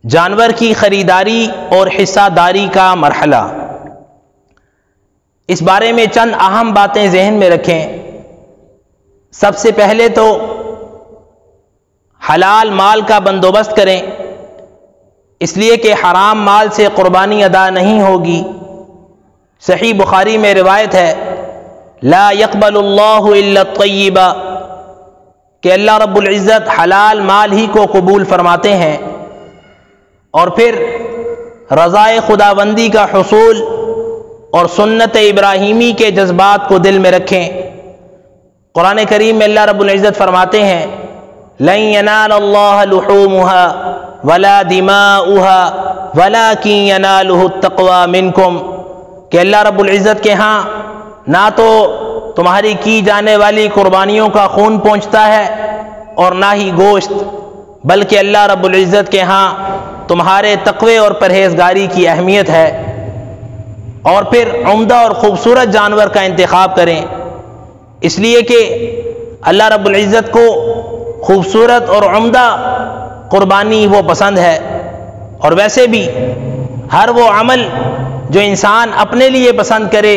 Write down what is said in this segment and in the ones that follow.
جانور کی خریداری اور حصہ داری کا مرحلہ۔ اس بارے میں چند اہم باتیں ذہن میں رکھیں۔ سب سے پہلے تو حلال مال کا بندوبست کریں، اس لیے کہ حرام مال سے قربانی ادا نہیں ہوگی۔ صحیح بخاری میں روایت ہے، لا يقبل اللہ الا الطیبہ، کہ اللہ رب العزت حلال مال ہی کو قبول فرماتے ہیں۔ اور پھر رضائے خداوندی کا حصول اور سنت ابراہیمی کے جذبات کو دل میں رکھیں۔ قرآن کریم میں اللہ رب العزت فرماتے ہیں، لن ینال اللہ لحومها ولا دماؤها ولکن ینالہ التقوی منکم، کہ اللہ رب العزت کے ہاں نہ تو تمہاری کی جانے والی قربانیوں کا خون پہنچتا ہے اور نہ ہی گوشت، بلکہ اللہ رب العزت کے ہاں تمہارے تقوی اور پرہیزگاری کی اہمیت ہے۔ اور پھر عمدہ اور خوبصورت جانور کا انتخاب کریں، اس لیے کہ اللہ رب العزت کو خوبصورت اور عمدہ قربانی وہ پسند ہے۔ اور ویسے بھی ہر وہ عمل جو انسان اپنے لیے پسند کرے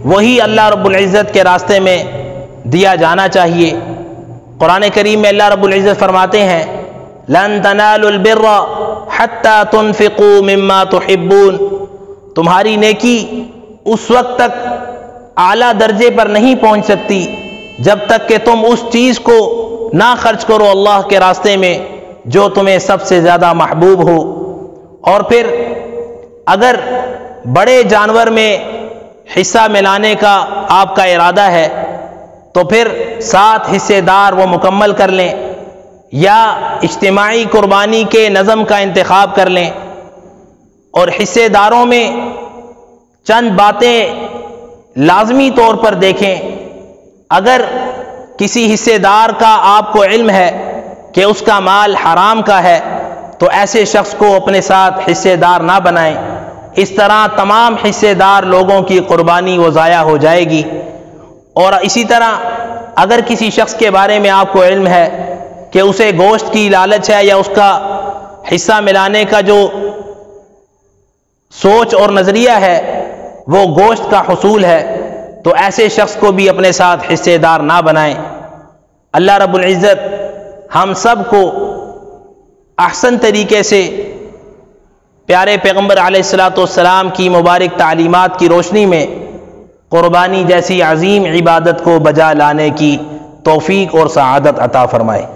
وہی اللہ رب العزت کے راستے میں دیا جانا چاہیے۔ قرآن کریم میں اللہ رب العزت فرماتے ہیں، لن تنالوا البر حتى تنفقوا مما تحبون، تمہاری نیکی اس وقت تک اعلیٰ درجے پر نہیں پہنچ سکتی جب تک کہ تم اس چیز کو نہ خرچ کرو اللہ کے راستے میں جو تمہیں سب سے زیادہ محبوب ہو۔ اور پھر اگر بڑے جانور میں حصہ ملانے کا آپ کا ارادہ ہے تو پھر 7 حصے دار وہ مکمل کر لیں، یا اجتماعی قربانی کے نظم کا انتخاب کر لیں۔ اور حصے داروں میں چند باتیں لازمی طور پر دیکھیں۔ اگر کسی حصے دار کا آپ کو علم ہے کہ اس کا مال حرام کا ہے تو ایسے شخص کو اپنے ساتھ حصے دار نہ بنائیں، اس طرح تمام حصے دار لوگوں کی قربانی وہ ضائع ہو جائے گی۔ اور اسی طرح اگر کسی شخص کے بارے میں آپ کو علم ہے کہ اسے گوشت کی لالچ ہے یا اس کا حصہ ملانے کا جو سوچ اور نظریہ ہے وہ گوشت کا حصول ہے، تو ایسے شخص کو بھی اپنے ساتھ حصے دار نہ بنائیں۔ اللہ رب العزت ہم سب کو احسن طریقے سے پیارے پیغمبر علیہ السلام کی مبارک تعلیمات کی روشنی میں قربانی جیسی عظیم عبادت کو بجا لانے کی توفیق اور سعادت عطا فرمائے۔